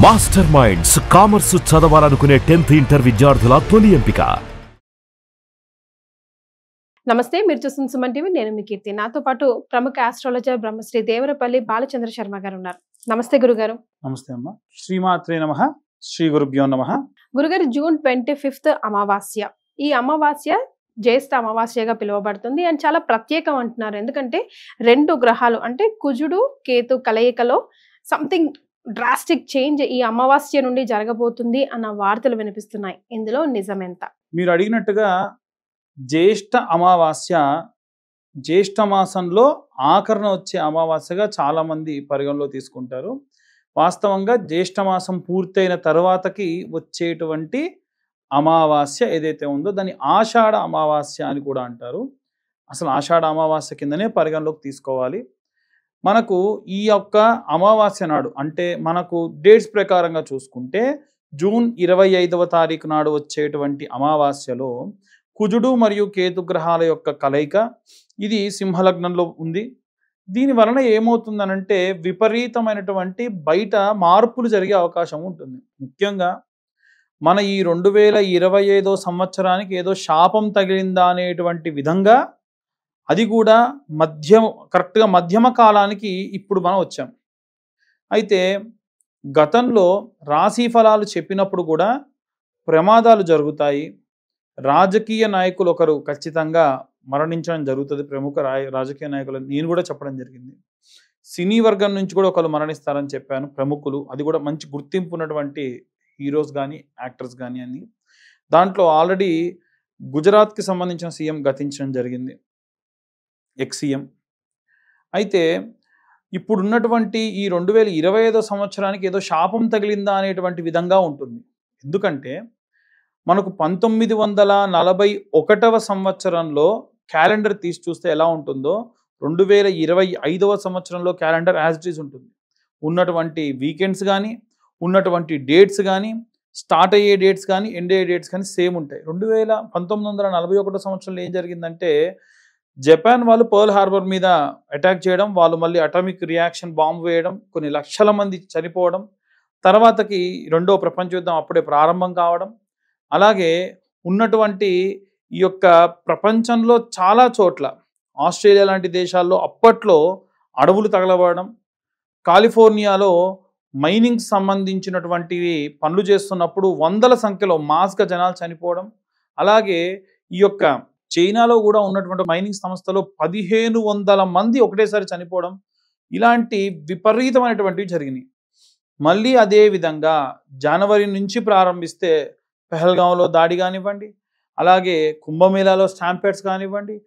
Master minds commerce చదవాలనుకునే 10th inter విద్యార్థుల తొలి ఎంపిక. నమస్తే, మీరు చూస్తున్న సుమన్ టీవీ. నేను మీ కీర్తి. నాతో పాటు ప్రముఖ ఆస్ట్రాలజర్ బ్రహ్మశ్రీ దేవరపల్లి బాలచంద్ర శర్మ గారు ఉన్నారు. నమస్తే గురుగారు. నమస్తే అమ్మ. శ్రీమాత్రే నమః. శ్రీ గురుభ్యో నమః. గురుగారు, జూన్ 25 అమావాస్య. ఈ అమావాస్య జ్యేష్ఠ అమావాస్యగా పిలువబడుతుంది అండ్ చాలా ప్రత్యేకం అంటున్నారు. ఎందుకంటే రెండు గ్రహాలు అంటే కుజుడు కేతు కలయికలో సంథింగ్ డ్రాస్టిక్ చేంజ్ ఈ అమావాస్య నుండి జరగబోతుంది అన్న వార్తలు వినిపిస్తున్నాయి. ఇందులో నిజమెంత? మీరు అడిగినట్టుగా జ్యేష్ఠ అమావాస్య జ్యేష్ఠ మాసంలో ఆఖరణ వచ్చే అమావాస్యగా చాలా మంది పరిగణలో తీసుకుంటారు. వాస్తవంగా జ్యేష్ఠ మాసం పూర్తయిన తర్వాతకి వచ్చేటువంటి అమావాస్య ఏదైతే ఉందో దాన్ని ఆషాఢ అమావాస్య అని కూడా అంటారు. అసలు ఆషాఢ అమావాస్య కిందనే పరిగణలోకి తీసుకోవాలి. మనకు ఈ యొక్క అమావాస్య నాడు అంటే మనకు డేట్స్ ప్రకారంగా చూసుకుంటే జూన్ 25వ తారీఖు నాడు వచ్చేటువంటి అమావాస్యలో కుజుడు మరియు కేతు గ్రహాల యొక్క కలయిక ఇది సింహలగ్నంలో ఉంది. దీని వలన ఏమవుతుందనంటే విపరీతమైనటువంటి బయట మార్పులు జరిగే అవకాశం ఉంటుంది. ముఖ్యంగా మన ఈ 2025 సంవత్సరానికి ఏదో శాపం తగిలిందా అనేటువంటి విధంగా అది కూడా కరెక్ట్గా మధ్యమ కాలానికి ఇప్పుడు మనం వచ్చాం. అయితే గతంలో రాశి ఫలాలు చెప్పినప్పుడు కూడా ప్రమాదాలు జరుగుతాయి. రాజకీయ నాయకులు ఒకరు ఖచ్చితంగా మరణించడం జరుగుతుంది. ప్రముఖ రాజకీయ నాయకులు నేను కూడా చెప్పడం జరిగింది. సినీ వర్గం నుంచి కూడా ఒకరు మరణిస్తారని చెప్పాను, ప్రముఖులు. అది కూడా మంచి గుర్తింపు ఉన్నటువంటి హీరోస్ కానీ యాక్టర్స్ కానీ అని. దాంట్లో ఆల్రెడీ గుజరాత్కి సంబంధించిన సీఎం గతించడం జరిగింది, ఎక్స్ సీఎం. అయితే ఇప్పుడున్నటువంటి ఈ 2025 సంవత్సరానికి ఏదో శాపం తగిలిందా అనేటువంటి విధంగా ఉంటుంది. ఎందుకంటే మనకు 1941వ సంవత్సరంలో క్యాలెండర్ తీసి చూస్తే ఎలా ఉంటుందో 2025వ సంవత్సరంలో క్యాలెండర్ యాజ్ ఇట్ ఈజ్ ఉంటుంది. ఉన్నటువంటి వీకెండ్స్ కానీ ఉన్నటువంటి డేట్స్ కానీ స్టార్ట్ అయ్యే డేట్స్ కానీ ఎండ్ అయ్యే డేట్స్ కానీ సేమ్ ఉంటాయి. 1941 సంవత్సరంలో ఏం జరిగిందంటే జపాన్ వాళ్ళు పర్ల్ హార్బర్ మీద అటాక్ చేయడం, వాళ్ళు మళ్ళీ అటామిక్ రియాక్షన్ బాంబు వేయడం, కొన్ని లక్షల మంది చనిపోవడం, తర్వాతకి రెండో ప్రపంచ యుద్ధం అప్పుడే ప్రారంభం కావడం. అలాగే ఉన్నటువంటి ఈ యొక్క ప్రపంచంలో చాలా చోట్ల ఆస్ట్రేలియా లాంటి దేశాల్లో అప్పట్లో అడవులు తగలబడడం, కాలిఫోర్నియాలో మైనింగ్ సంబంధించినటువంటివి పనులు చేస్తున్నప్పుడు వందల సంఖ్యలో మాస్గా జనాలు చనిపోవడం, అలాగే ఈ యొక్క చైనాలో కూడా ఉన్నటువంటి మైనింగ్ సంస్థలో 1500 మంది ఒకటేసారి చనిపోవడం, ఇలాంటి విపరీతమైనటువంటివి జరిగినాయి. మళ్ళీ అదే విధంగా జనవరి నుంచి ప్రారంభిస్తే పెహల్గాంలో దాడి కానివ్వండి, అలాగే కుంభమేళాలో స్టాంపేడ్స్ కానివ్వండి,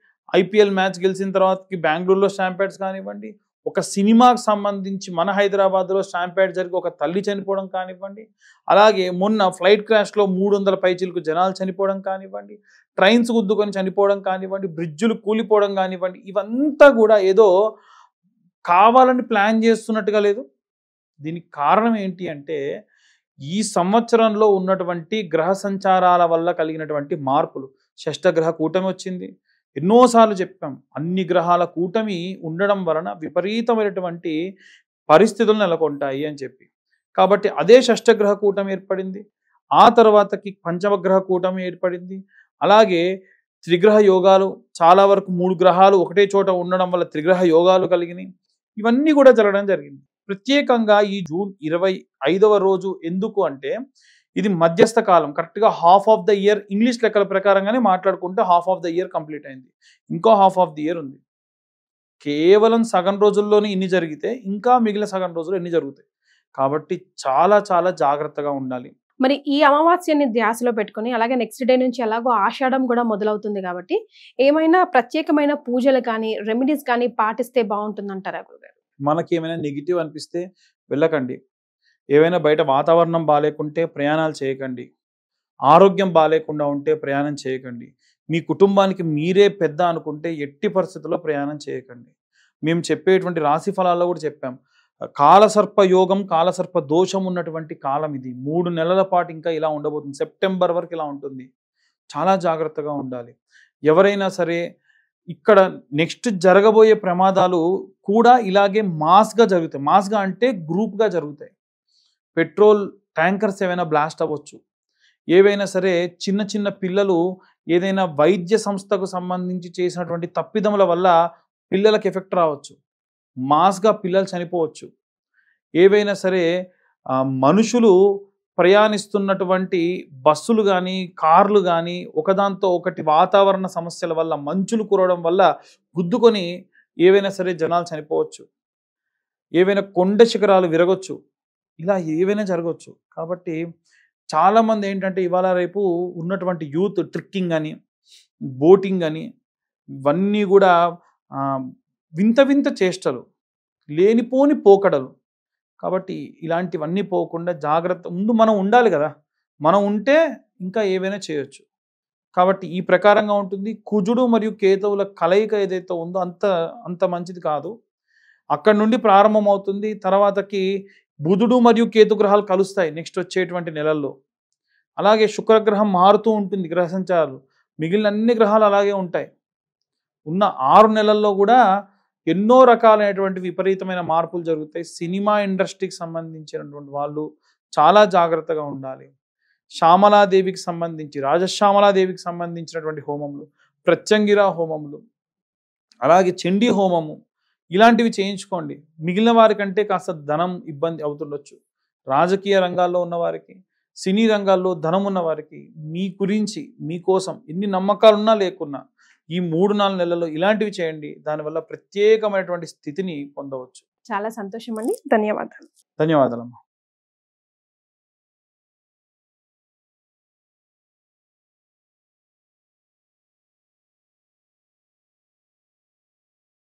ఐపీఎల్ మ్యాచ్ గెలిచిన తర్వాతకి బెంగళూరులో స్టాంపేడ్స్ కానివ్వండి, ఒక సినిమాకి సంబంధించి మన హైదరాబాద్లో స్టాంపేడ్ జరిగి ఒక తల్లి చనిపోవడం కానివ్వండి, అలాగే మొన్న ఫ్లైట్ క్రాష్లో 300 పైచీలకు జనాలు చనిపోవడం కానివ్వండి, ట్రైన్స్ గుద్దుకొని చనిపోవడం కానివ్వండి, బ్రిడ్జులు కూలిపోవడం కానివ్వండి, ఇవంతా కూడా ఏదో కావాలని ప్లాన్ చేస్తున్నట్టుగా లేదు. దీనికి కారణం ఏంటి అంటే ఈ సంవత్సరంలో ఉన్నటువంటి గ్రహ సంచారాల వల్ల కలిగినటువంటి మార్పులు. షష్టగ్రహ కూటమి వచ్చింది, ఎన్నోసార్లు చెప్పాం. అన్ని గ్రహాల కూటమి ఉండడం వలన విపరీతమైనటువంటి పరిస్థితులు నెలకొంటాయి అని చెప్పి. కాబట్టి అదే షష్టగ్రహ కూటమి ఏర్పడింది. ఆ తర్వాతకి పంచమగ్రహ కూటమి ఏర్పడింది. అలాగే త్రిగ్రహ యోగాలు, చాలా వరకు 3 గ్రహాలు ఒకటే చోట ఉండడం వల్ల త్రిగ్రహ యోగాలు కలిగినాయి. ఇవన్నీ కూడా జరగడం జరిగింది. ప్రత్యేకంగా ఈ జూన్ 25వ రోజు ఎందుకు అంటే ఇది మధ్యస్థ కాలం. కరెక్ట్గా half of the year English లెక్కల ప్రకారంగానే మాట్లాడుకుంటే half of the year complete అయింది. ఇంకో హాఫ్ ఆఫ్ ది ఇయర్ ఉంది. కేవలం సగం రోజుల్లోనే ఇన్ని జరిగితే ఇంకా మిగిలిన సగం రోజులు ఎన్ని జరుగుతాయి. కాబట్టి చాలా చాలా జాగ్రత్తగా ఉండాలి. మరి ఈ అమావాస్యని ధ్యాసలో పెట్టుకుని అలాగే నెక్స్ట్ డే నుంచి ఎలాగో ఆషాఢం కూడా మొదలవుతుంది కాబట్టి ఏమైనా ప్రత్యేకమైన పూజలు కానీ రెమెడీస్ కానీ పాటిస్తే బాగుంటుందంటారా గురుగారు? మనకి ఏమైనా నెగిటివ్ అనిపిస్తే వెళ్ళకండి. ఏవైనా బయట వాతావరణం బాగాలేకుంటే ప్రయాణాలు చేయకండి. ఆరోగ్యం బాగాలేకుండా ఉంటే ప్రయాణం చేయకండి. మీ కుటుంబానికి మీరే పెద్ద అనుకుంటే ఎట్టి పరిస్థితుల్లో ప్రయాణం చేయకండి. మేము చెప్పేటువంటి రాశి ఫలాల్లో కూడా చెప్పాం. కాలసర్ప యోగం, కాలసర్ప దోషం ఉన్నటువంటి కాలం ఇది. 3 నెలల పాటు ఇంకా ఇలా ఉండబోతుంది. సెప్టెంబర్ వరకు ఇలా ఉంటుంది. చాలా జాగ్రత్తగా ఉండాలి. ఎవరైనా సరే ఇక్కడ నెక్స్ట్ జరగబోయే ప్రమాదాలు కూడా ఇలాగే మాస్గా జరుగుతాయి. మాస్గా అంటే గ్రూప్గా జరుగుతాయి. పెట్రోల్ ట్యాంకర్స్ ఏవైనా బ్లాస్ట్ అవ్వచ్చు, ఏవైనా సరే చిన్న చిన్న పిల్లలు ఏదైనా వైద్య సంస్థకు సంబంధించి చేసినటువంటి తప్పిదముల వల్ల పిల్లలకు ఎఫెక్ట్ రావచ్చు, మాస్గా పిల్లలు చనిపోవచ్చు, ఏవైనా సరే మనుషులు ప్రయాణిస్తున్నటువంటి బస్సులు కానీ కార్లు కానీ ఒకదాంతో ఒకటి వాతావరణ సమస్యల వల్ల మంచులు కురవడం వల్ల గుద్దుకొని ఏవైనా సరే జనాలు చనిపోవచ్చు, ఏవైనా కొండ శిఖరాలు విరగొచ్చు, ఇలా ఏవైనా జరగవచ్చు. కాబట్టి చాలామంది ఏంటంటే ఇవాళ రేపు ఉన్నటువంటి యూత్ ట్రిక్కింగ్ అని బోటింగ్ అని ఇవన్నీ కూడా వింత వింత చేష్టలు, లేనిపోని పోకడలు. కాబట్టి ఇలాంటివన్నీ పోకుండా జాగ్రత్త ముందు మనం ఉండాలి కదా, మనం ఉంటే ఇంకా ఏవైనా చేయొచ్చు. కాబట్టి ఈ ప్రకారంగా ఉంటుంది. కుజుడు మరియు కేతువుల కలయిక ఏదైతే ఉందో అంత మంచిది కాదు. అక్కడ నుండి ప్రారంభమవుతుంది. తర్వాతకి బుధుడు మరియు కేతు గ్రహాలు కలుస్తాయి నెక్స్ట్ వచ్చేటువంటి నెలల్లో. అలాగే శుక్రగ్రహం మారుతూ ఉంటుంది గ్రహ సంచారాలు, మిగిలిన అన్ని గ్రహాలు అలాగే ఉంటాయి. ఉన్న 6 నెలల్లో కూడా ఎన్నో రకాలైనటువంటి విపరీతమైన మార్పులు జరుగుతాయి. సినిమా ఇండస్ట్రీకి సంబంధించినటువంటి వాళ్ళు చాలా జాగ్రత్తగా ఉండాలి. శ్యామలాదేవికి సంబంధించి రాజశ్యామలాదేవికి సంబంధించినటువంటి హోమములు, ప్రత్యంగిర హోమములు, అలాగే చండీ హోమము ఇలాంటివి చేయించుకోండి. మిగిలిన వారికంటే కాస్త ధనం ఇబ్బంది అవుతుండొచ్చు. రాజకీయ రంగాల్లో ఉన్నవారికి, సినీ రంగాల్లో ధనం ఉన్నవారికి మీ గురించి మీకోసం ఎన్ని నమ్మకాలున్నా లేకున్నా ఈ 3-4 నెలల్లో ఇలాంటివి చేయండి. దానివల్ల ప్రత్యేకమైనటువంటి స్థితిని పొందవచ్చు. చాలా సంతోషం అండి. ధన్యవాదాలు. ధన్యవాదాలమ్మా.